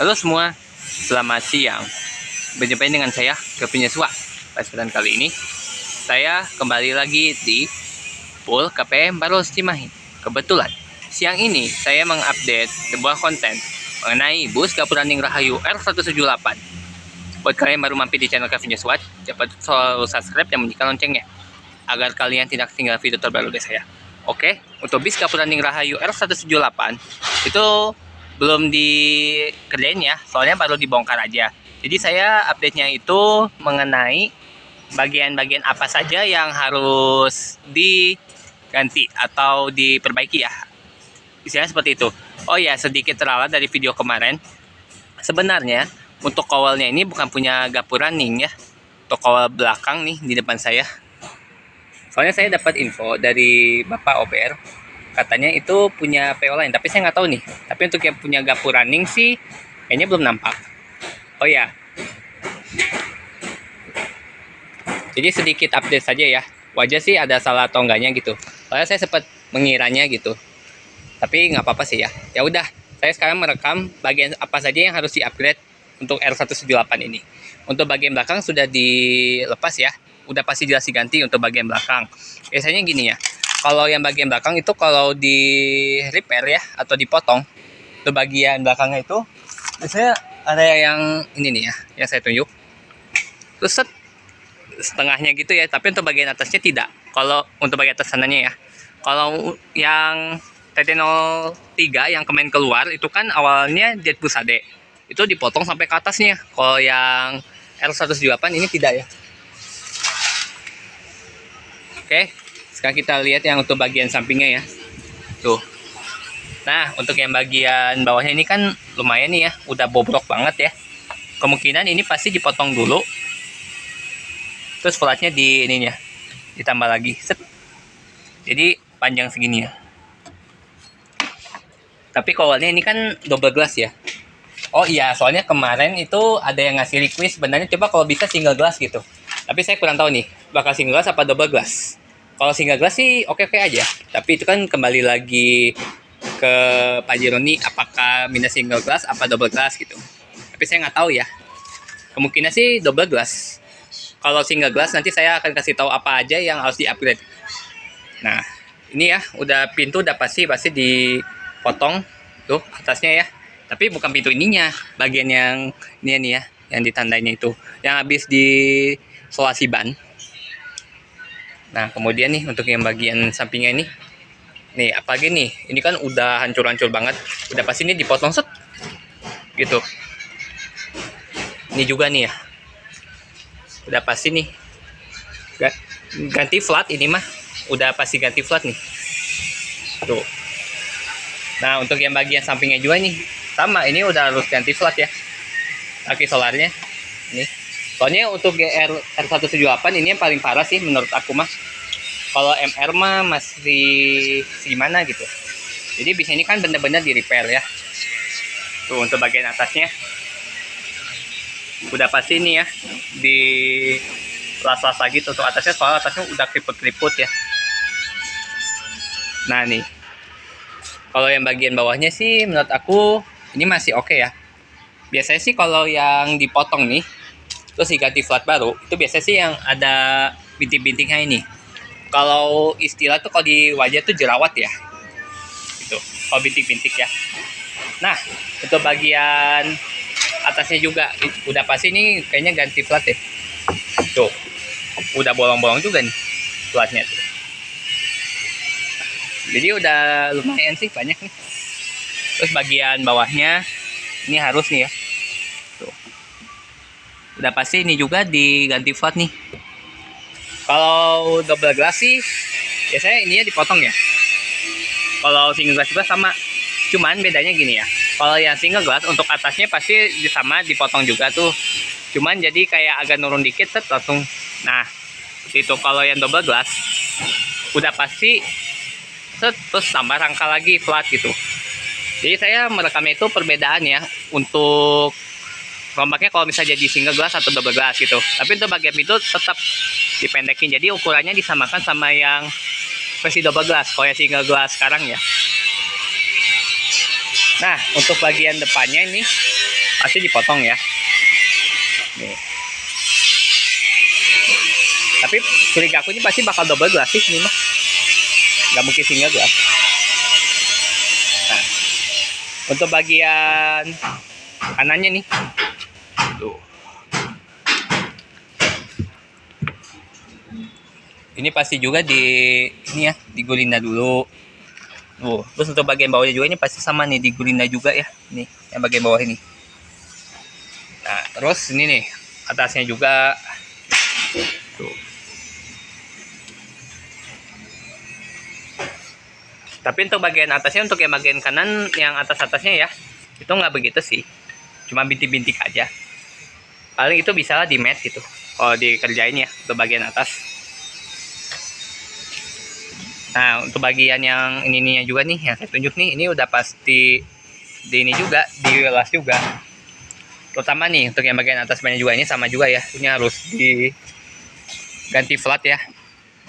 Halo semua, selamat siang. Berjumpa dengan saya, Kevin Yeswa. Pada kesempatan kali ini, saya kembali lagi di Pool KPM Baros Cimahi. Kebetulan, siang ini saya mengupdate sebuah konten mengenai bus Gapuraning Rahayu R178. Buat kalian yang baru mampir di channel Kevin Yeswa, cepat selalu subscribe dan bunyikan loncengnya, agar kalian tidak ketinggalan video terbaru dari saya. Oke, untuk bis Gapuraning Rahayu R178 itu belum dikerjain ya, soalnya baru dibongkar aja. Jadi saya update-nya itu mengenai bagian-bagian apa saja yang harus diganti atau diperbaiki ya. Istilahnya seperti itu. Oh ya, sedikit teralat dari video kemarin. Sebenarnya untuk kawalnya ini bukan punya Gapuraning ya. Untuk kawal belakang nih di depan saya. Soalnya saya dapat info dari Bapak OPR, katanya itu punya PO lain, tapi saya nggak tahu nih. Tapi untuk yang punya Gapuraning sih kayaknya belum nampak. Oh ya, jadi sedikit update saja ya. Wajar sih ada salah atau enggaknya gitu. Soalnya saya sempat mengiranya gitu. Tapi nggak apa-apa sih ya. Ya udah, saya sekarang merekam bagian apa saja yang harus di-upgrade untuk R178 ini. Untuk bagian belakang sudah dilepas ya. Udah pasti jelas diganti untuk bagian belakang. Biasanya gini ya. Kalau yang bagian belakang itu kalau di repair ya atau dipotong, untuk bagian belakangnya itu biasanya ada yang ini nih ya, yang saya tunjuk. Terus setengahnya gitu ya, tapi untuk bagian atasnya tidak. Kalau untuk bagian atas sananya ya. Kalau yang TT03 yang kemarin keluar itu kan awalnya jet pusade. Itu dipotong sampai ke atasnya. Kalau yang R178 ini tidak ya. Oke, sekarang kita lihat yang untuk bagian sampingnya ya. Tuh. Nah, untuk yang bagian bawahnya ini kan lumayan nih ya, udah bobrok banget ya. Kemungkinan ini pasti dipotong dulu. Terus platnya di ininya ditambah lagi. Set. Jadi panjang segini ya. Tapi kawalnya ini kan double glass ya. Oh iya, soalnya kemarin itu ada yang ngasih request sebenarnya coba kalau bisa single glass gitu. Tapi saya kurang tahu nih, bakal single glass apa double glass. Kalau single glass sih oke-oke aja. Tapi itu kan kembali lagi ke Pak Jironi apakah minus single glass apa double glass gitu. Tapi saya nggak tahu ya. Kemungkinan sih double glass. Kalau single glass nanti saya akan kasih tahu apa aja yang harus di-upgrade. Nah, ini ya, udah pintu udah pasti dipotong tuh atasnya ya. Tapi bukan pintu ininya, bagian yang ini nih ya, yang ditandainya itu, yang habis di solasi ban. Nah, kemudian nih untuk yang bagian sampingnya ini, nih apalagi nih, ini kan udah hancur-hancur banget, udah pasti ini dipotong set, gitu. Ini juga nih ya, udah pasti nih, ganti flat ini mah, udah pasti ganti flat nih, tuh. Nah, untuk yang bagian sampingnya juga nih, sama, ini udah harus ganti flat ya, aki solarnya, ini. Soalnya untuk GR R178 ini yang paling parah sih menurut aku mah. Kalau MR mah masih gimana gitu. Jadi bis ini kan bener-bener di repair ya. Tuh untuk bagian atasnya udah pasti ini ya di las-las lagi tuh untuk atasnya, soalnya atasnya udah keriput-keriput ya. Nah nih, kalau yang bagian bawahnya sih menurut aku ini masih oke ya. Biasanya sih kalau yang dipotong nih terus diganti flat baru, itu biasanya sih yang ada bintik-bintiknya ini. Kalau istilah tuh kalau di wajah tuh jerawat ya. Itu, kalau bintik-bintik ya. Nah, untuk bagian atasnya juga udah pasti nih kayaknya ganti flat ya. Tuh. Udah bolong-bolong juga nih flatnya tuh. Jadi udah lumayan sih banyak nih. Terus bagian bawahnya ini harus nih ya. Tuh. Udah pasti ini juga diganti flat nih. Kalau double glass sih biasanya ininya dipotong ya. Kalau single glass juga sama. Cuman bedanya gini ya. Kalau yang single glass untuk atasnya pasti sama dipotong juga tuh. Cuman jadi kayak agak nurun dikit set langsung. Nah, itu kalau yang double glass udah pasti set terus tambah rangka lagi flat gitu. Jadi saya merekamnya itu perbedaan ya untuk rombaknya kalau misalnya jadi single glass atau double glass gitu. Tapi untuk bagian itu tetap dipendekin, jadi ukurannya disamakan sama yang versi double glass kalau yang single glass sekarang ya. Nah, untuk bagian depannya ini pasti dipotong ya. Nih. Tapi curiga aku ini pasti bakal double glass sih ini mah. Nggak mungkin single glass. Nah, untuk bagian kanannya nih. Tuh. Ini pasti juga ini ya, digulina dulu. Terus untuk bagian bawahnya juga ini pasti sama nih, digulina juga ya. Nih, yang bagian bawah ini. Nah, terus ini nih, atasnya juga. Tuh. Tapi untuk bagian atasnya, untuk yang bagian kanan, yang atas-atasnya ya, itu nggak begitu sih. Cuma bintik-bintik aja. Paling itu bisa di matte gitu. Kalau dikerjain ya, untuk bagian atas. Nah, untuk bagian yang ininya juga nih, yang saya tunjuk nih, ini udah pasti di ini juga, dilas juga. Terutama nih, untuk yang bagian atas bannya juga, ini sama juga ya. Ini harus diganti flat ya.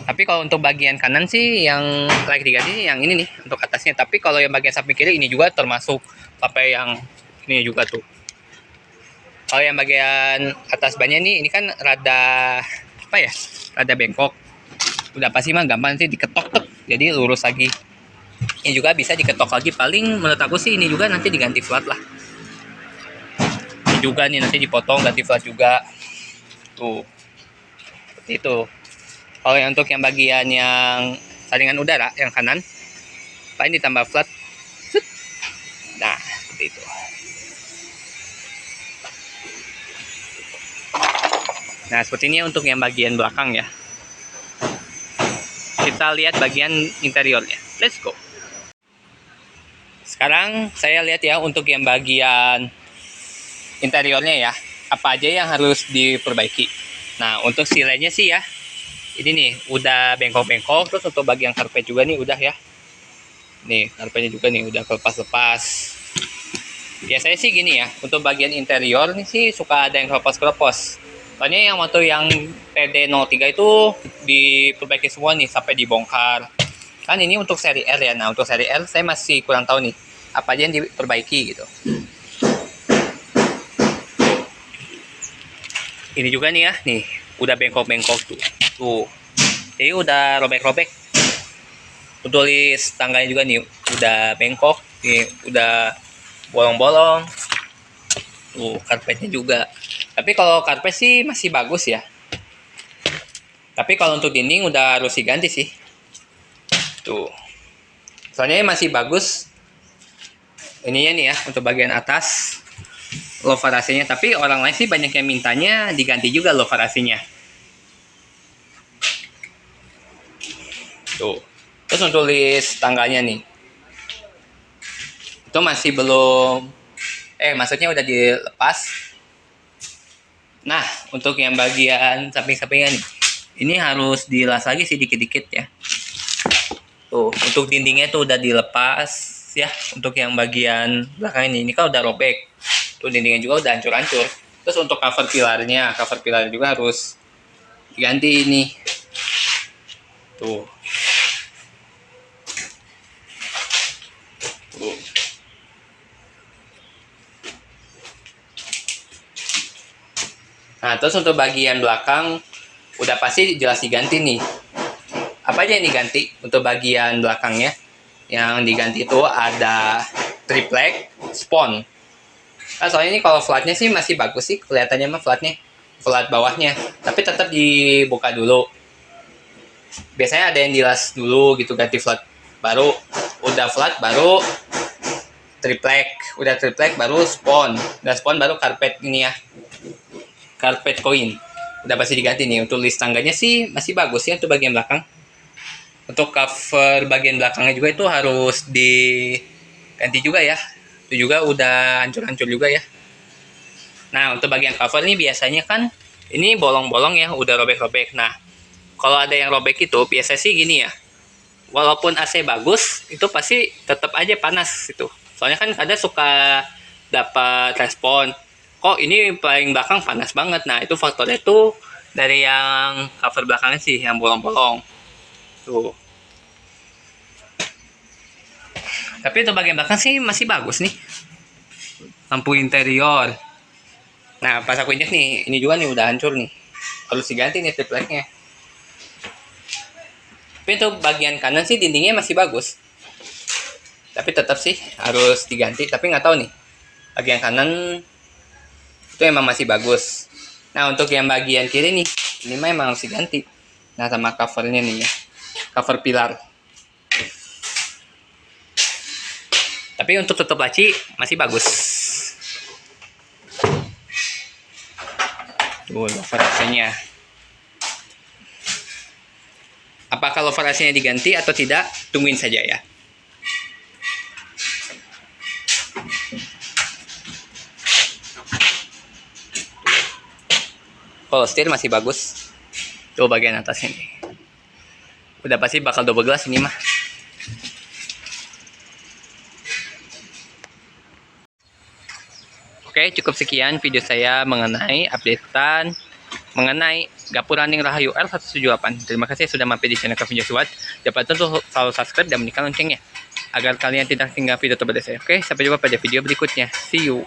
Tapi kalau untuk bagian kanan sih, yang layak diganti yang ini nih, untuk atasnya. Tapi kalau yang bagian samping kiri, ini juga termasuk sampai yang ini juga tuh. Kalau yang bagian atas bannya nih, ini kan rada, apa ya, rada bengkok. Udah pasti mah gampang sih diketok tuh, jadi lurus lagi. Ini juga bisa diketok lagi, paling menurut aku sih ini juga nanti diganti flat lah. Ini juga nih nanti dipotong ganti flat juga tuh, seperti itu. Kalau yang untuk yang bagian yang saringan udara yang kanan paling ditambah flat. Nah, seperti itu. Nah, seperti ini untuk yang bagian belakang ya. Kita lihat bagian interiornya. Let's go. Sekarang saya lihat ya untuk yang bagian interiornya ya. Apa aja yang harus diperbaiki. Nah, untuk silenya sih ya. Ini nih, udah bengkok-bengkok. Terus untuk bagian karpet juga nih udah ya. Nih, karpetnya juga nih udah kelepas-lepas. Biasanya sih gini ya. Untuk bagian interior nih sih suka ada yang kelepos-kelepos. Soalnya yang waktu yang TD03 itu diperbaiki semua nih sampai dibongkar. Kan ini untuk seri R ya. Nah, untuk seri R saya masih kurang tahu nih apa aja yang diperbaiki gitu. Ini juga nih ya, nih udah bengkok-bengkok tuh. Tuh. Jadi udah robek-robek. Tulis tangganya juga nih udah bengkok, nih udah bolong-bolong. Tuh, karpetnya juga. Tapi kalau karpet sih masih bagus ya. Tapi kalau untuk dinding udah harus diganti sih. Tuh. Soalnya masih bagus. Ininya nih ya, untuk bagian atas louvre AC-nya. Tapi orang lain sih banyak yang mintanya diganti juga louvre AC-nya. Tuh. Terus untuk list tangganya nih. Itu masih belum, maksudnya udah dilepas. Nah, untuk yang bagian samping-sampingnya nih, ini harus dilas lagi sih dikit-dikit ya. Tuh, untuk dindingnya tuh udah dilepas ya. Untuk yang bagian belakang ini kan udah robek. Tuh dindingnya juga udah hancur-hancur. Terus untuk cover pilarnya juga harus diganti ini. Tuh. Tuh. Nah, terus untuk bagian belakang udah pasti jelas diganti nih. Apa aja yang diganti untuk bagian belakangnya? Yang diganti itu ada triplek, spon. Nah, soalnya ini kalau flatnya sih masih bagus sih kelihatannya mah flatnya, flat bawahnya. Tapi tetap dibuka dulu. Biasanya ada yang dilas dulu gitu ganti flat baru. Udah flat baru triplek, udah triplek baru spon. Udah spon baru karpet ini ya. Karpet koin udah pasti diganti nih. Untuk list tangganya sih masih bagus ya untuk bagian belakang. Untuk cover bagian belakangnya juga itu harus diganti juga ya. Itu juga udah hancur-hancur juga ya. Nah, untuk bagian cover nih biasanya kan ini bolong-bolong ya, udah robek-robek. Nah, kalau ada yang robek itu biasa sih gini ya. Walaupun AC bagus, itu pasti tetap aja panas itu. Soalnya kan ada suka dapat respon, kok ini paling belakang panas banget. Nah, itu faktornya tuh dari yang cover belakangnya sih yang bolong-bolong tuh. Tapi untuk bagian belakang sih masih bagus nih, lampu interior Nah, pas aku injek nih, ini juga nih udah hancur nih. Harus diganti nih tripleknya. Tapi untuk bagian kanan sih dindingnya masih bagus. Tapi tetap sih harus diganti. Tapi nggak tahu nih, bagian kanan itu emang masih bagus. Nah, untuk yang bagian kiri nih, ini mah emang harus diganti. Nah, sama covernya nih ya, cover pilar. Tapi untuk tutup laci masih bagus. Tuh, lover AC-nya. Apakah lover AC-nya diganti atau tidak? Tungguin saja ya. Kalau setir masih bagus. Tuh bagian atasnya nih. Udah pasti bakal double glass ini mah. Oke, cukup sekian video saya mengenai updatean mengenai Gapur Running Rahayu R178. Terima kasih sudah mampir di channel Kevin Joshua. Jangan lupa untuk selalu subscribe dan menyalakan loncengnya agar kalian tidak tinggal video terbaru saya. Oke, sampai jumpa pada video berikutnya. See you.